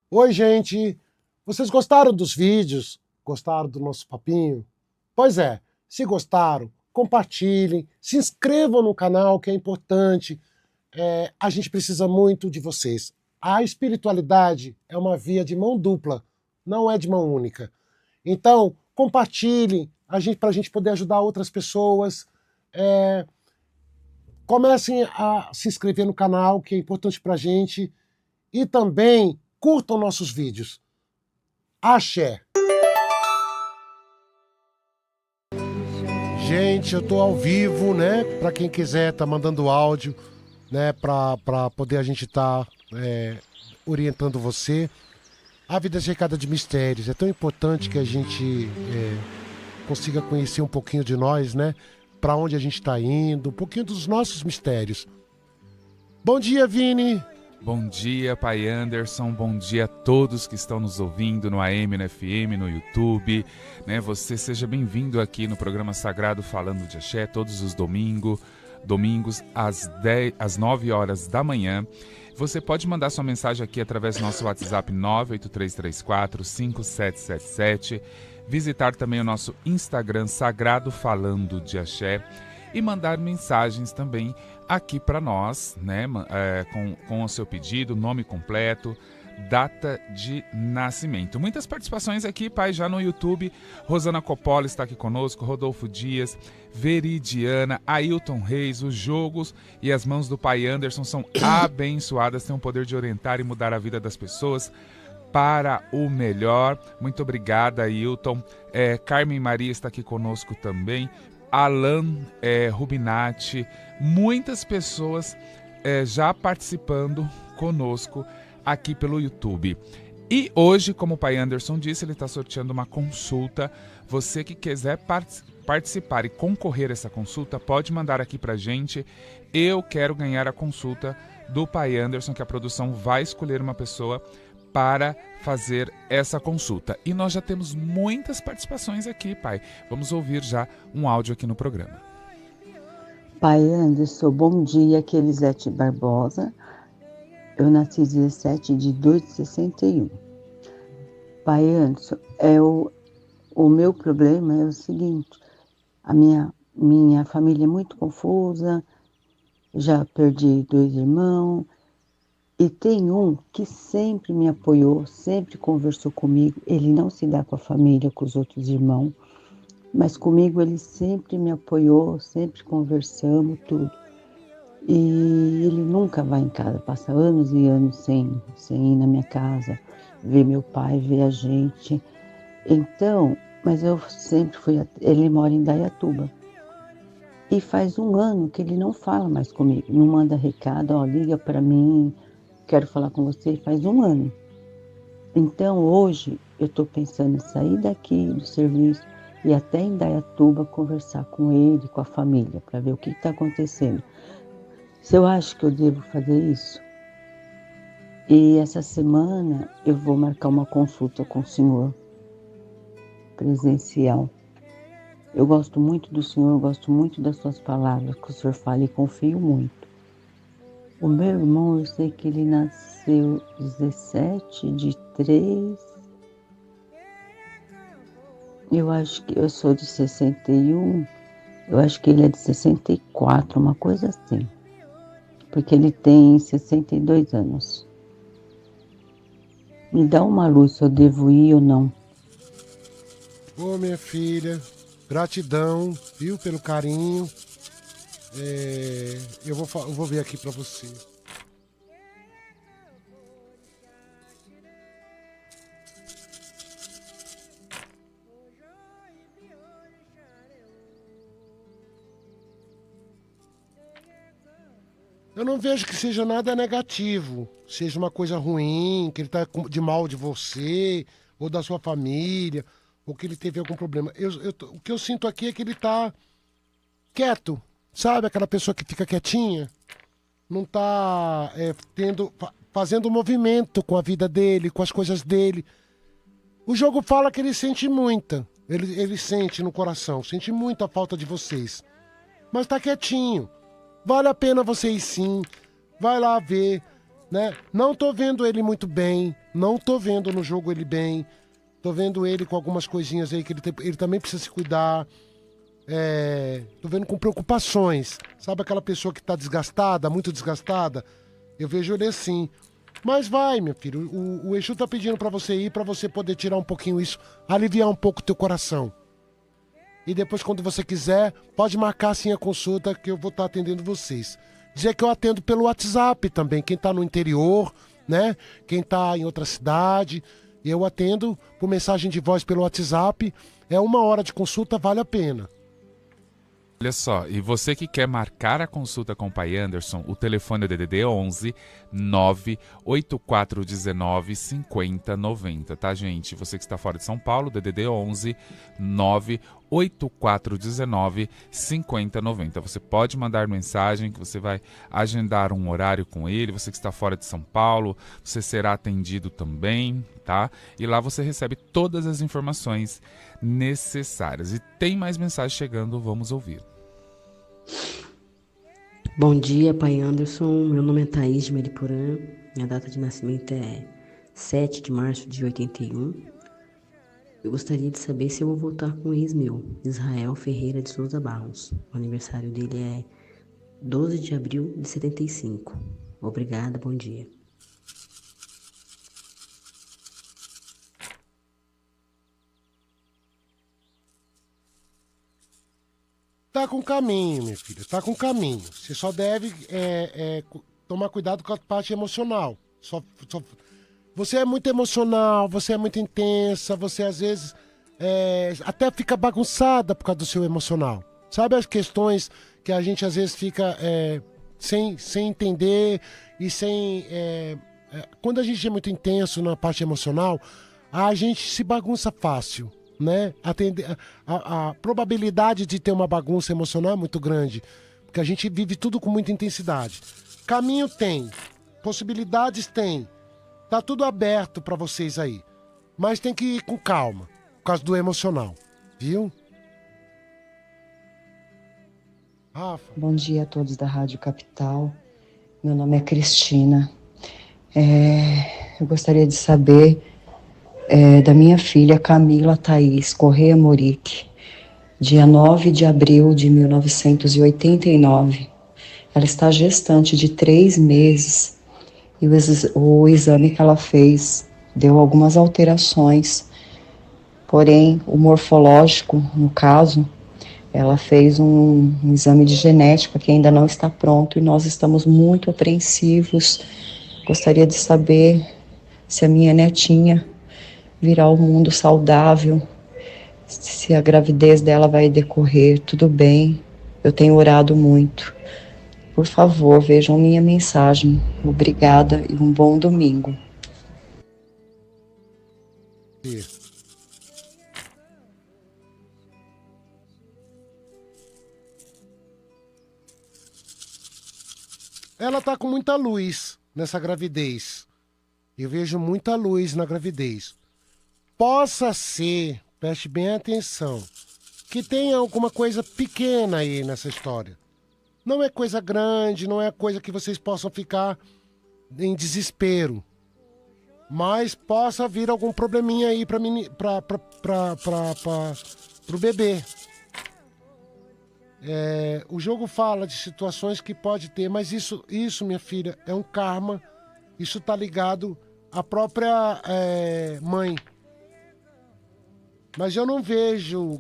[SPEAKER 1] Oi, gente. Vocês gostaram dos vídeos? Gostaram do nosso papinho? Pois é, se gostaram, compartilhem, se inscrevam no canal, que é importante. A gente precisa muito de vocês. A espiritualidade é uma via de mão dupla, não é de mão única. Então, compartilhem pra gente poder ajudar outras pessoas. Comecem a se inscrever no canal, que é importante pra gente. E também curtam nossos vídeos. Axé! Gente, eu tô ao vivo, né? Pra quem quiser, tá mandando áudio, né? Pra poder a gente tá orientando você. A vida é cercada de mistérios. É tão importante que a gente consiga conhecer um pouquinho de nós, né? Pra onde a gente tá indo, um pouquinho dos nossos mistérios. Bom dia, Vini!
[SPEAKER 2] Bom dia, Pai Anderson, bom dia a todos que estão nos ouvindo no AM, no FM, no YouTube, né? Você seja bem-vindo aqui no programa Sagrado Falando de Axé, todos os domingos às 9 horas da manhã. Você pode mandar sua mensagem aqui através do nosso WhatsApp 983345777, visitar também o nosso Instagram Sagrado Falando de Axé e mandar mensagens também aqui para nós, né, com o seu pedido, nome completo, data de nascimento. Muitas participações aqui, pai, já no YouTube. Rosana Coppola está aqui conosco, Rodolfo Dias, Veridiana, Ailton Reis. Os jogos e as mãos do pai Anderson são abençoadas, têm o poder de orientar e mudar a vida das pessoas para o melhor. Muito obrigada, Ailton. Carmen Maria está aqui conosco também. Alan Rubinati, muitas pessoas já participando conosco aqui pelo YouTube. E hoje, como o pai Anderson disse, ele está sorteando uma consulta. Você que quiser participar e concorrer a essa consulta, pode mandar aqui pra gente. Eu quero ganhar a consulta do pai Anderson, que a produção vai escolher uma pessoa para fazer essa consulta. E nós já temos muitas participações aqui, pai. Vamos ouvir já um áudio aqui no programa.
[SPEAKER 3] Pai Anderson, bom dia, aqui é Elisete Barbosa. Eu nasci 17 de 2 de 61. Pai Anderson, o meu problema é o seguinte, a minha família é muito confusa, já perdi 2 irmãos, e tem um que sempre me apoiou, sempre conversou comigo. Ele não se dá com a família, com os outros irmãos, mas comigo ele sempre me apoiou, sempre conversamos, tudo. E ele nunca vai em casa, passa anos e anos sem ir na minha casa, ver meu pai, ver a gente. Então, mas eu sempre fui, ele mora em Indaiatuba. E faz 1 ano que ele não fala mais comigo, não manda recado, liga para mim, quero falar com você, faz 1 ano. Então hoje eu estou pensando em sair daqui do serviço e até em Indaiatuba conversar com ele, com a família, para ver o que está acontecendo. Se eu acho que eu devo fazer isso. E essa semana eu vou marcar uma consulta com o senhor, presencial. Eu gosto muito do senhor, eu gosto muito das suas palavras que o senhor fala e confio muito. O meu irmão, eu sei que ele nasceu 17 de 3. Eu acho que eu sou de 61. Eu acho que ele é de 64, uma coisa assim. Porque ele tem 62 anos. Me dá uma luz se eu devo ir ou não.
[SPEAKER 1] Ô, minha filha, gratidão, viu, pelo carinho. Eu vou ver aqui pra você. Eu não vejo que seja nada negativo, seja uma coisa ruim, que ele tá de mal de você, ou da sua família, ou que ele teve algum problema. O que eu sinto aqui é que ele tá quieto, sabe? Aquela pessoa que fica quietinha, não tá fazendo movimento com a vida dele, com as coisas dele. O jogo fala que ele sente muita, ele sente no coração, sente muita falta de vocês, mas tá quietinho. Vale a pena você ir sim, vai lá ver, né? Não tô vendo ele muito bem, não tô vendo no jogo ele bem, tô vendo ele com algumas coisinhas aí que ele também precisa se cuidar. Tô vendo com preocupações, sabe aquela pessoa que tá desgastada, muito desgastada? Eu vejo ele assim. Mas vai, meu filho, o Exu tá pedindo pra você ir, pra você poder tirar um pouquinho isso, aliviar um pouco o teu coração. E depois, quando você quiser, pode marcar sim a consulta que eu vou estar atendendo vocês. Dizer que eu atendo pelo WhatsApp também, quem está no interior, né? Quem está em outra cidade, eu atendo por mensagem de voz pelo WhatsApp. É 1 hora de consulta, vale a pena.
[SPEAKER 2] Olha só, e você que quer marcar a consulta com o Pai Anderson, o telefone é o DDD 11 98419 5090, tá, gente? Você que está fora de São Paulo, DDD 11 98419 5090. Você pode mandar mensagem que você vai agendar um horário com ele. Você que está fora de São Paulo, você será atendido também, tá? E lá você recebe todas as informações necessárias. E tem mais mensagem chegando, vamos ouvir.
[SPEAKER 4] Bom dia, Pai Anderson. Meu nome é Thaís de Mariporã. Minha data de nascimento é 7 de março de 81. Eu gostaria de saber se eu vou voltar com o ex meu, Israel Ferreira de Souza Barros. O aniversário dele é 12 de abril de 75. Obrigada, bom dia.
[SPEAKER 1] Tá com caminho, minha filha, tá com caminho. Você só deve tomar cuidado com a parte emocional. Você é muito emocional, você é muito intensa, você às vezes até fica bagunçada por causa do seu emocional. Sabe as questões que a gente às vezes fica sem entender e sem... quando a gente é muito intenso na parte emocional, a gente se bagunça fácil. Né? A probabilidade de ter uma bagunça emocional é muito grande, porque a gente vive tudo com muita intensidade. Caminho tem, possibilidades tem, tá tudo aberto para vocês aí, mas tem que ir com calma, por causa do emocional, viu? Rafa.
[SPEAKER 5] Bom dia a todos da Rádio Capital, meu nome é Cristina. Eu gostaria de saber da minha filha Camila Thaís Correia Morique, dia 9 de abril de 1989. Ela está gestante de 3 meses e o exame que ela fez deu algumas alterações, porém o morfológico, no caso, ela fez um exame de genética que ainda não está pronto e nós estamos muito apreensivos. Gostaria de saber se a minha netinha virá ao mundo saudável, se a gravidez dela vai decorrer tudo bem. Eu tenho orado muito. Por favor, vejam minha mensagem. Obrigada e um bom domingo.
[SPEAKER 1] Ela tá com muita luz nessa gravidez. Eu vejo muita luz na gravidez. Possa ser, preste bem atenção, que tenha alguma coisa pequena aí nessa história. Não é coisa grande, não é coisa que vocês possam ficar em desespero. Mas possa vir algum probleminha aí pro bebê. O jogo fala de situações que pode ter, mas isso, minha filha, é um karma. Isso tá ligado à própria mãe. Mas eu não vejo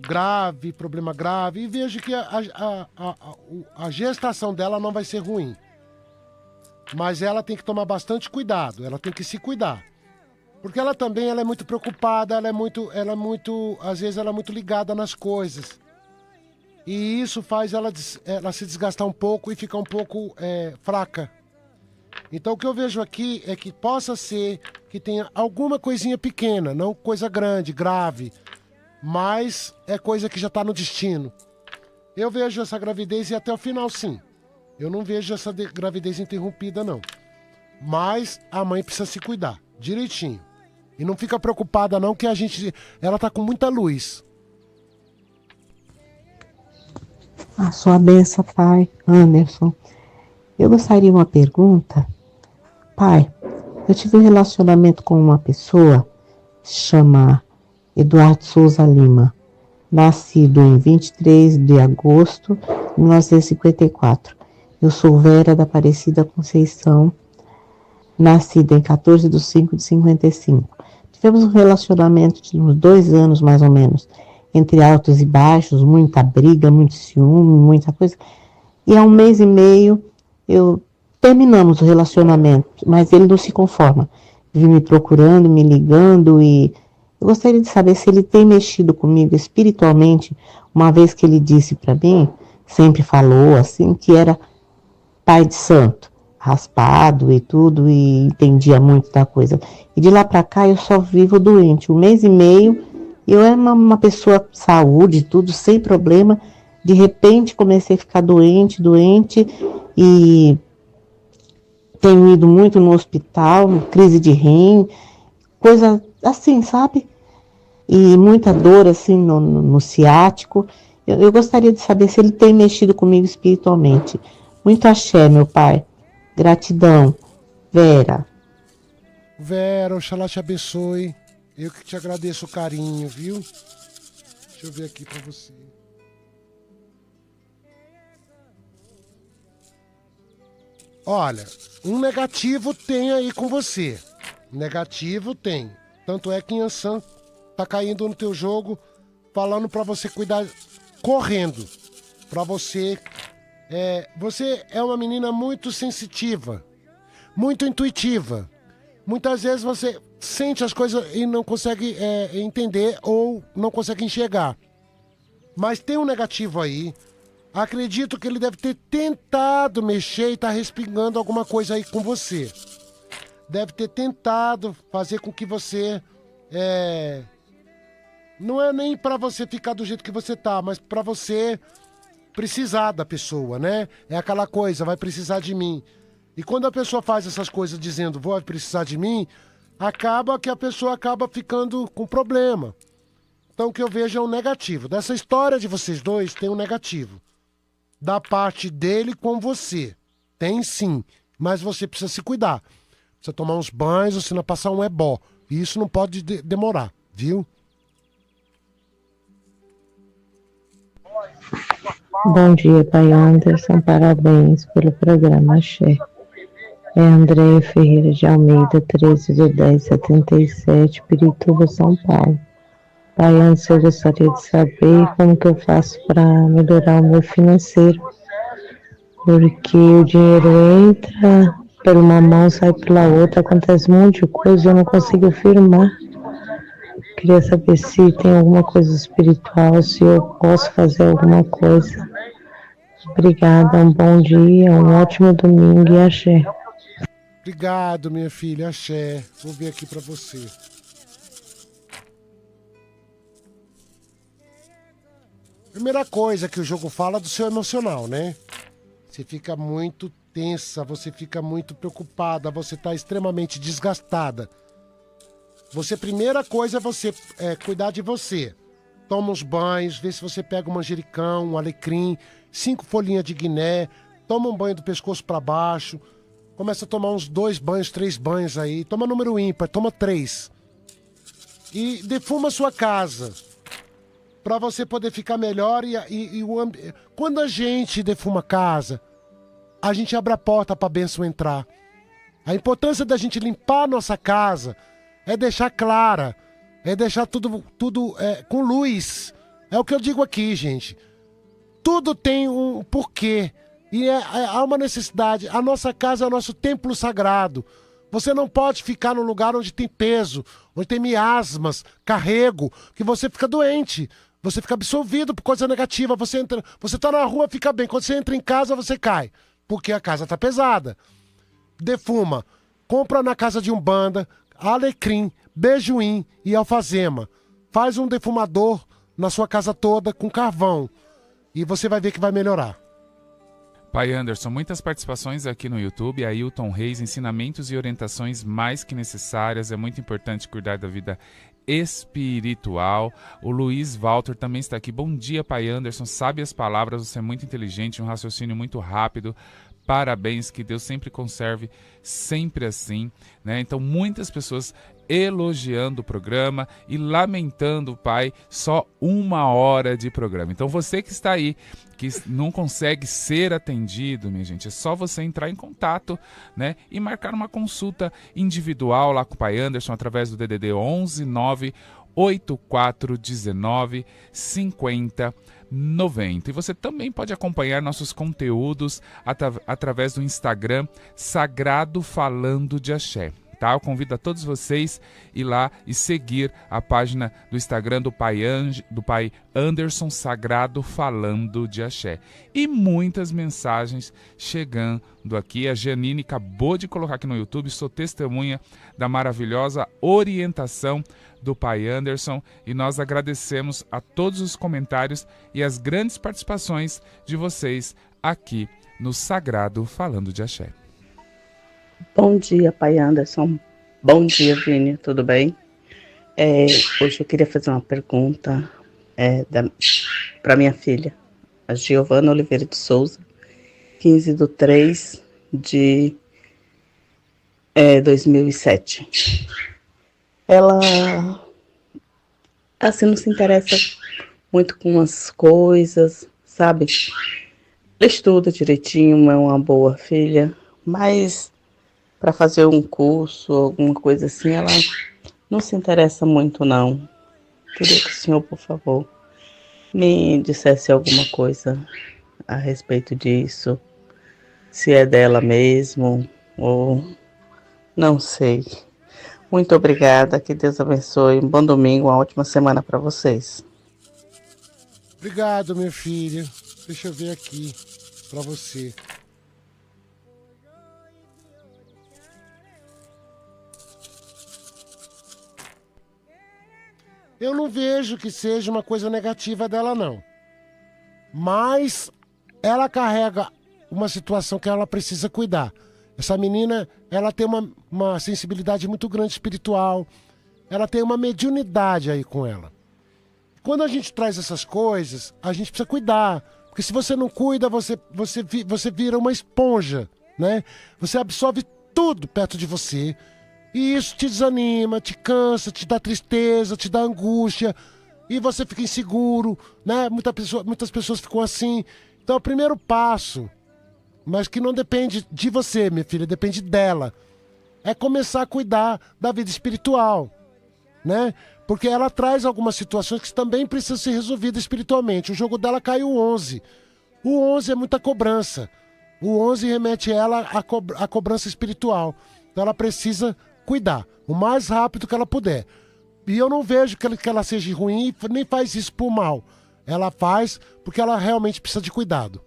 [SPEAKER 1] problema grave, e vejo que a gestação dela não vai ser ruim. Mas ela tem que tomar bastante cuidado, ela tem que se cuidar. Porque ela também é muito preocupada, às vezes ela é muito ligada nas coisas. E isso faz ela se desgastar um pouco e ficar um pouco fraca. Então o que eu vejo aqui é que possa ser que tenha alguma coisinha pequena, não coisa grande, grave, mas é coisa que já está no destino. Eu vejo essa gravidez e até o final, sim. Eu não vejo essa gravidez interrompida, não. Mas a mãe precisa se cuidar direitinho. E não fica preocupada, não, que ela tá com muita luz.
[SPEAKER 6] A sua benção, Pai Anderson. Eu gostaria de uma pergunta. Pai, eu tive um relacionamento com uma pessoa, chama Eduardo Souza Lima, nascido em 23 de agosto de 1954. Eu sou Vera da Aparecida Conceição, nascida em 14 de 5 de 55. Tivemos um relacionamento de uns 2 anos, mais ou menos. entre altos e baixos, muita briga, muito ciúme, muita coisa. E há 1 mês e meio terminamos o relacionamento, mas ele não se conforma. Vive me procurando, me ligando, e eu gostaria de saber se ele tem mexido comigo espiritualmente, uma vez que ele disse para mim, sempre falou assim, que era pai de santo, raspado e tudo, e entendia muito da coisa. E de lá para cá eu só vivo doente, 1 mês e meio, eu era uma pessoa com saúde, tudo, sem problema. De repente comecei a ficar doente, e tenho ido muito no hospital, crise de rim, coisa assim, sabe? E muita dor assim no ciático. Eu gostaria de saber se ele tem mexido comigo espiritualmente. Muito axé, meu pai. Gratidão. Vera.
[SPEAKER 1] Vera, oxalá te abençoe. Eu que te agradeço o carinho, viu? Deixa eu ver aqui pra você. Olha, um negativo tem aí com você. Negativo tem. Tanto é que Yansan tá caindo no teu jogo, falando pra você cuidar, correndo. Pra você... você é uma menina muito sensitiva, muito intuitiva. Muitas vezes você sente as coisas e não consegue entender ou não consegue enxergar. Mas tem um negativo aí. Acredito que ele deve ter tentado mexer e tá respingando alguma coisa aí com você. Deve ter tentado fazer com que você... não é nem pra você ficar do jeito que você tá, mas pra você precisar da pessoa, né? É aquela coisa, vai precisar de mim. E quando a pessoa faz essas coisas dizendo, vou precisar de mim, acaba que a pessoa acaba ficando com problema. Então o que eu vejo é um negativo. Dessa história de vocês dois, tem um negativo. Da parte dele com você. Tem sim, mas você precisa se cuidar. Precisa tomar uns banhos, ou se não passar um ebó. E isso não pode demorar, viu?
[SPEAKER 6] Bom dia, pai Anderson. Parabéns pelo programa Axé. É Andréia Ferreira de Almeida, 13/10/77, Pirituba, São Paulo. Pai Anderson, eu gostaria de saber como que eu faço para melhorar o meu financeiro. Porque o dinheiro entra por uma mão, sai pela outra, acontece um monte de coisa, eu não consigo firmar. Queria saber se tem alguma coisa espiritual, se eu posso fazer alguma coisa. Obrigada, um bom dia, um ótimo domingo e axé.
[SPEAKER 1] Obrigado, minha filha, axé. Vou ver aqui pra você. Primeira coisa que o jogo fala é do seu emocional, né? Você fica muito tensa, você fica muito preocupada, você tá extremamente desgastada. Primeira coisa é você cuidar de você. Toma uns banhos, vê se você pega um manjericão, um alecrim, 5 folhinhas de guiné, toma um banho do pescoço para baixo, começa a tomar uns 2 banhos, 3 banhos aí, toma número ímpar, toma 3. E defuma a sua casa, para você poder ficar melhor. Quando a gente defuma a casa, a gente abre a porta para a bênção entrar. A importância da gente limpar a nossa casa é deixar clara, é deixar tudo com luz. É o que eu digo aqui, gente. Tudo tem um porquê e há uma necessidade. A nossa casa é o nosso templo sagrado. Você não pode ficar num lugar onde tem peso, onde tem miasmas, carrego, que você fica doente. Você fica absorvido por coisa negativa. Você tá na rua, fica bem. Quando você entra em casa, você cai, porque a casa tá pesada. Defuma. Compra na casa de umbanda alecrim, beijoim e alfazema. Faz um defumador na sua casa toda com carvão e você vai ver que vai melhorar.
[SPEAKER 2] Pai Anderson, muitas participações aqui no YouTube. Ailton Reis, ensinamentos e orientações mais que necessárias. É muito importante cuidar da vida espiritual. O Luiz Walter também está aqui. Bom dia, Pai Anderson. Sabe as palavras, você é muito inteligente, um raciocínio muito rápido. Parabéns, que Deus sempre conserve, sempre assim, né? Então, muitas pessoas elogiando o programa e lamentando, Pai, só 1 hora de programa. Então, você que está aí, que não consegue ser atendido, minha gente, é só você entrar em contato, né? E marcar uma consulta individual lá com o Pai Anderson através do DDD 11 9 8419 50 90. E você também pode acompanhar nossos conteúdos através do Instagram Sagrado Falando de Axé. Tá? Eu convido a todos vocês ir lá e seguir a página do Instagram do Pai Anderson Sagrado Falando de Axé. E muitas mensagens chegando aqui. A Janine acabou de colocar aqui no YouTube, sou testemunha da maravilhosa orientação do Pai Anderson, e nós agradecemos a todos os comentários e as grandes participações de vocês aqui no Sagrado Falando de Axé.
[SPEAKER 7] Bom dia, Pai Anderson. Bom dia, Vini. Tudo bem? Hoje eu queria fazer uma pergunta para minha filha, a Giovana Oliveira de Souza, 15/3/2007. Ela assim não se interessa muito com as coisas, sabe? Ela estuda direitinho, é uma boa filha, mas para fazer um curso, alguma coisa assim, ela não se interessa muito, não. Queria que o senhor, por favor, me dissesse alguma coisa a respeito disso, se é dela mesmo, ou não sei. Muito obrigada, que Deus abençoe, um bom domingo, uma ótima semana para vocês.
[SPEAKER 1] Obrigado, minha filha. Deixa eu ver aqui para você. Eu não vejo que seja uma coisa negativa dela, não. Mas ela carrega uma situação que ela precisa cuidar. Essa menina, ela tem uma sensibilidade muito grande espiritual. Ela tem uma mediunidade aí com ela. Quando a gente traz essas coisas, a gente precisa cuidar. Porque se você não cuida, você vira uma esponja, né? Você absorve tudo perto de você. E isso te desanima, te cansa, te dá tristeza, te dá angústia. E você fica inseguro, né? Muitas pessoas ficam assim. Então, o primeiro passo, mas que não depende de você, minha filha, depende dela, é começar a cuidar da vida espiritual, né? Porque ela traz algumas situações que também precisam ser resolvidas espiritualmente. O jogo dela caiu 11. O 11 é muita cobrança. O 11 remete ela à cobrança espiritual. Então, ela precisa cuidar o mais rápido que ela puder. E eu não vejo que ela seja ruim, nem faz isso por mal. Ela faz porque ela realmente precisa de cuidado.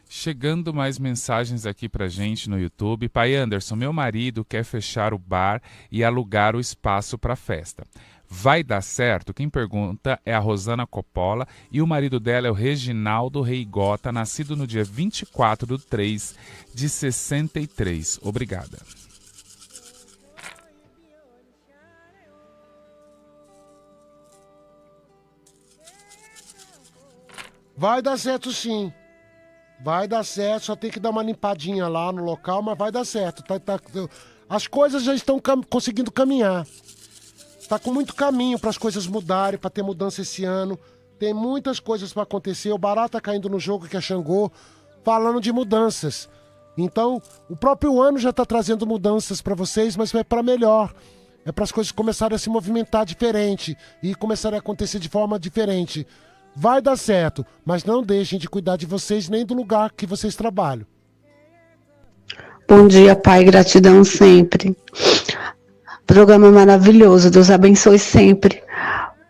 [SPEAKER 2] Chegando mais mensagens aqui pra gente no YouTube. Pai Anderson, meu marido quer fechar o bar e alugar o espaço para festa. Vai dar certo? Quem pergunta é a Rosana Coppola e o marido dela é o Reginaldo Reigota, nascido no dia 24/3/63. Obrigada.
[SPEAKER 1] Vai dar certo, sim. Vai dar certo, só tem que dar uma limpadinha lá no local, mas vai dar certo. As coisas já estão conseguindo caminhar. Tá com muito caminho para as coisas mudarem, para ter mudança esse ano. Tem muitas coisas para acontecer. O Bará tá caindo no jogo, que é Xangô, falando de mudanças. Então, o próprio ano já tá trazendo mudanças para vocês, mas é para melhor. É para as coisas começarem a se movimentar diferente e começarem a acontecer de forma diferente. Vai dar certo, mas não deixem de cuidar de vocês nem do lugar que vocês trabalham.
[SPEAKER 8] Bom dia, Pai, gratidão sempre. Programa maravilhoso, Deus abençoe sempre.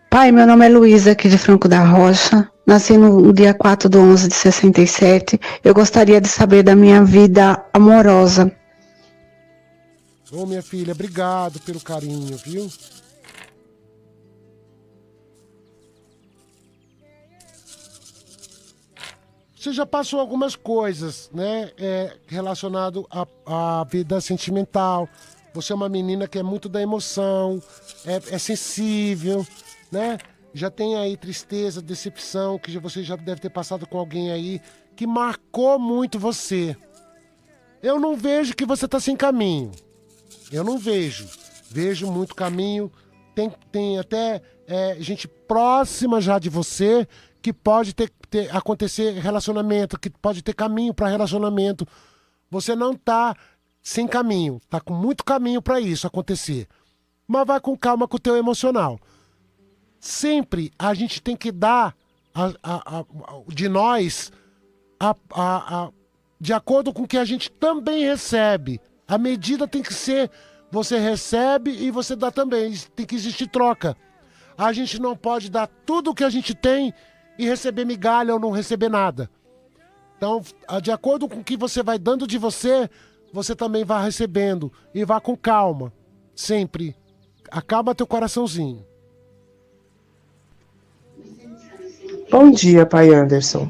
[SPEAKER 8] Pai, meu nome é Luísa, aqui de Franco da Rocha. Nasci no dia 4/11/67. Eu gostaria de saber da minha vida amorosa.
[SPEAKER 1] Ô, minha filha, obrigado pelo carinho, viu? Você já passou algumas coisas, né, relacionado à vida sentimental. Você é uma menina que é muito da emoção, é sensível, né? Já tem aí tristeza, decepção, que você já deve ter passado com alguém aí que marcou muito você. Eu não vejo que você está sem caminho. Eu não vejo. Vejo muito caminho. Tem até gente próxima já de você que pode acontecer relacionamento, que pode ter caminho para relacionamento. Você não tá sem caminho, tá com muito caminho para isso acontecer. Mas vai com calma com o teu emocional. sempre a gente tem que dar de nós de acordo com o que a gente também recebe. A medida tem que ser, você recebe e você dá também. Tem que existir troca. A gente não pode dar tudo o que a gente tem e receber migalha ou não receber nada. Então, de acordo com o que você vai dando de você, você também vai recebendo. E vá com calma. Sempre. Acalma teu coraçãozinho.
[SPEAKER 9] Bom dia, pai Anderson.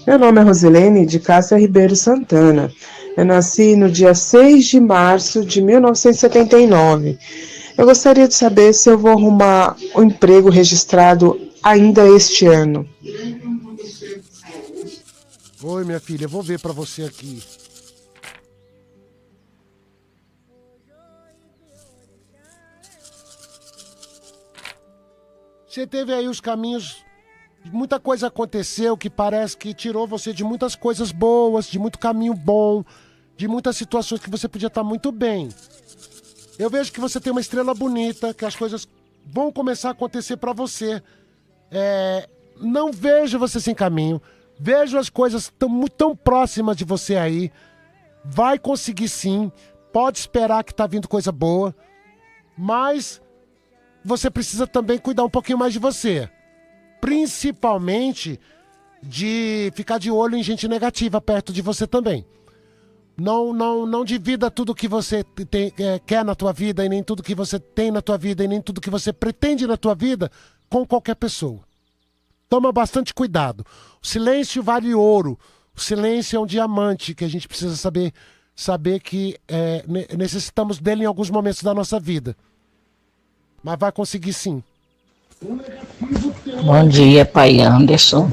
[SPEAKER 9] Meu nome é Rosilene de Cássia Ribeiro Santana. Eu nasci no dia 6 de março de 1979. Eu gostaria de saber se eu vou arrumar um emprego registrado ainda este ano.
[SPEAKER 1] Oi, minha filha, eu vou ver pra você aqui. Você teve aí os caminhos, muita coisa aconteceu que parece que tirou você de muitas coisas boas, de muito caminho bom, de muitas situações que você podia estar muito bem. Eu vejo que você tem uma estrela bonita, que as coisas vão começar a acontecer pra você. Não vejo você sem caminho, vejo as coisas tão próximas de você aí. Vai conseguir sim, pode esperar que tá vindo coisa boa, mas você precisa também cuidar um pouquinho mais de você. Principalmente de ficar de olho em gente negativa perto de você também. Não divida tudo que você quer na tua vida e nem tudo que você tem na tua vida e nem tudo que você pretende na tua vida com qualquer pessoa. Toma bastante cuidado. O silêncio vale ouro. O silêncio é um diamante que a gente precisa saber que necessitamos dele em alguns momentos da nossa vida. Mas vai conseguir sim.
[SPEAKER 10] Bom dia, pai Anderson.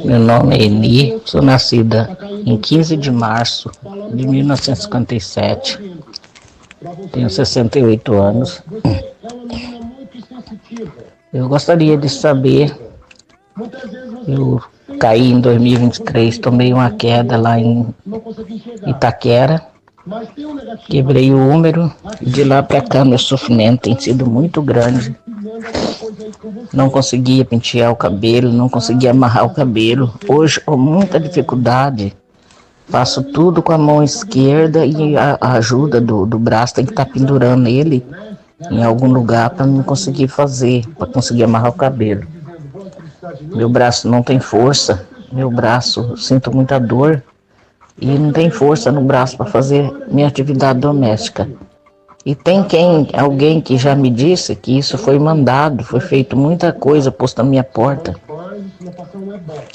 [SPEAKER 10] Meu nome é Eni, sou nascida em 15 de março de 1957. Tenho 68 anos. Eu gostaria de saber, eu caí em 2023, tomei uma queda lá em Itaquera, quebrei o úmero e de lá para cá meu sofrimento tem sido muito grande. Não conseguia pentear o cabelo, não conseguia amarrar o cabelo. Hoje, com muita dificuldade, faço tudo com a mão esquerda e a ajuda do braço tem que estar pendurando ele em algum lugar para não conseguir fazer, para conseguir amarrar o cabelo. Meu braço não tem força, sinto muita dor e não tem força no braço para fazer minha atividade doméstica. E tem alguém que já me disse que isso foi mandado, foi feito muita coisa posta na minha porta.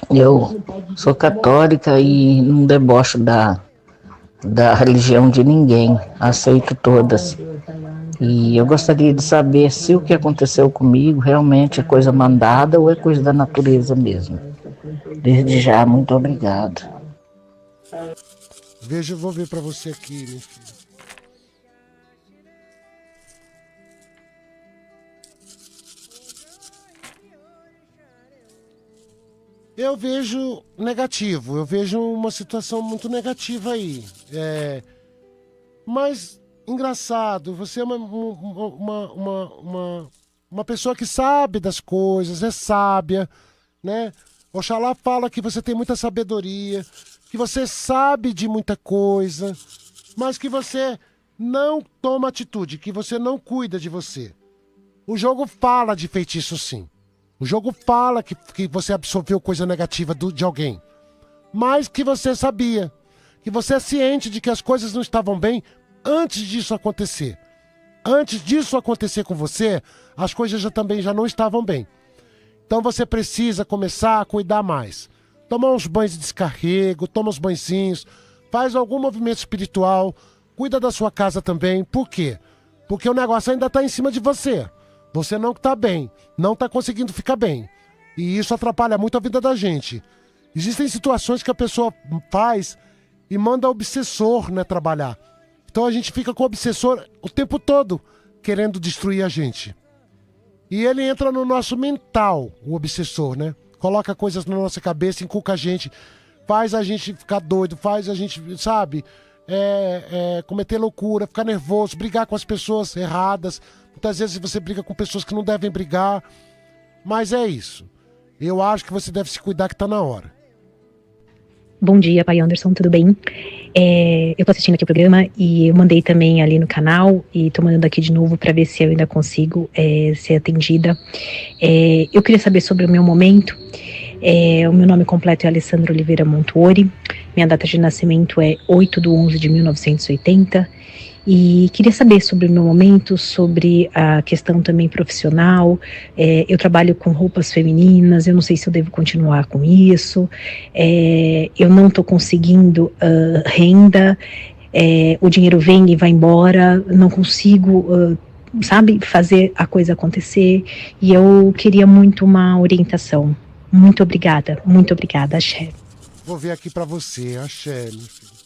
[SPEAKER 10] Eu sou católica e não debocho da religião de ninguém, aceito todas. E eu gostaria de saber se o que aconteceu comigo realmente é coisa mandada ou é coisa da natureza mesmo. Desde já, muito obrigado.
[SPEAKER 1] Eu vou ver pra você aqui, minha filha. Eu vejo negativo, eu vejo uma situação muito negativa aí. Mas, engraçado, você é uma pessoa que sabe das coisas, é sábia, né? Oxalá fala que você tem muita sabedoria, que você sabe de muita coisa, mas que você não toma atitude, que você não cuida de você. O jogo fala de feitiço sim. O jogo fala que você absorveu coisa negativa de alguém. Mas que você sabia. Que você é ciente de que as coisas não estavam bem antes disso acontecer. Antes disso acontecer com você, as coisas também já não estavam bem. Então você precisa começar a cuidar mais. Toma uns banhos de descarrego, toma uns banhozinhos, faz algum movimento espiritual, cuida da sua casa também. Por quê? Porque o negócio ainda está em cima de você. Você não está bem, não está conseguindo ficar bem. E isso atrapalha muito a vida da gente. Existem situações que a pessoa faz e manda o obsessor, né, trabalhar. Então a gente fica com o obsessor o tempo todo querendo destruir a gente. E ele entra no nosso mental, o obsessor, né? Coloca coisas na nossa cabeça, inculca a gente, faz a gente ficar doido, faz a gente, sabe, cometer loucura, ficar nervoso, brigar com as pessoas erradas. Muitas vezes você briga com pessoas que não devem brigar. Mas é isso. Eu acho que você deve se cuidar, que tá na hora.
[SPEAKER 11] Bom dia, pai Anderson, tudo bem? Eu tô assistindo aqui o programa e eu mandei também ali no canal e tô mandando aqui de novo para ver se eu ainda consigo ser atendida. Eu queria saber sobre o meu momento. O meu nome completo é Alessandra Oliveira Montuori, minha data de nascimento é 8/11/1980 e queria saber sobre o meu momento, sobre a questão também profissional. Eu trabalho com roupas femininas, eu não sei se eu devo continuar com isso, eu não estou conseguindo renda, o dinheiro vem e vai embora, não consigo, sabe, fazer a coisa acontecer, e eu queria muito uma orientação. Muito obrigada, axé.
[SPEAKER 1] Vou ver aqui pra você, axé, meu filho.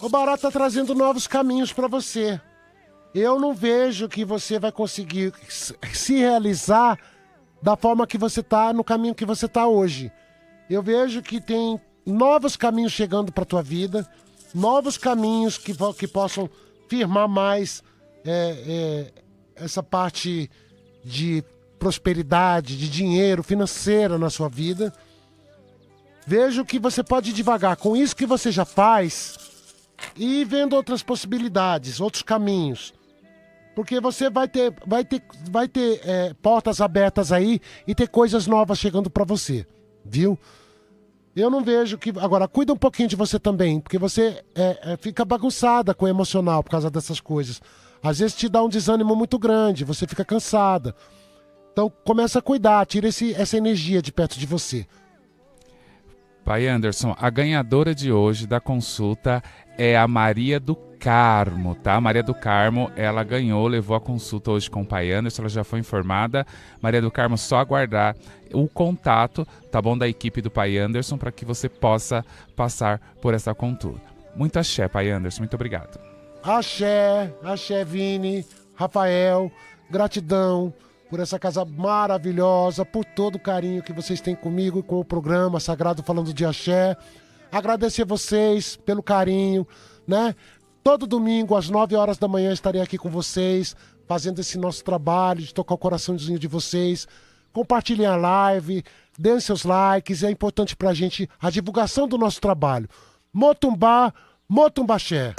[SPEAKER 1] O Bará tá trazendo novos caminhos pra você. Eu não vejo que você vai conseguir se realizar da forma que você tá, no caminho que você tá hoje. Eu vejo que tem novos caminhos chegando pra tua vida, novos caminhos que possam firmar mais essa parte de prosperidade, de dinheiro, financeira na sua vida. Vejo que você pode ir devagar com isso que você já faz e vendo outras possibilidades, outros caminhos. Porque você vai ter portas abertas aí e ter coisas novas chegando pra você, viu? Eu não vejo que... Agora, cuida um pouquinho de você também, porque você fica bagunçada com o emocional por causa dessas coisas. Às vezes te dá um desânimo muito grande, você fica cansada. Então começa a cuidar, tira essa energia de perto de você.
[SPEAKER 2] Pai Anderson, a ganhadora de hoje da consulta é a Maria do Carmo, tá? Maria do Carmo, ela ganhou, levou a consulta hoje com o Pai Anderson, ela já foi informada. Maria do Carmo, só aguardar o contato, tá bom, da equipe do Pai Anderson para que você possa passar por essa consulta. Muito axé, Pai Anderson, muito obrigado.
[SPEAKER 1] Axé, axé, Vini, Rafael, gratidão por essa casa maravilhosa, por todo o carinho que vocês têm comigo e com o programa Sagrado Falando de Axé. Agradecer vocês pelo carinho, né? Todo domingo, às 9 horas da manhã, estarei aqui com vocês, fazendo esse nosso trabalho de tocar o coraçãozinho de vocês. Compartilhem a live, deem seus likes, é importante pra gente a divulgação do nosso trabalho. Motumbá, Motumbaxé.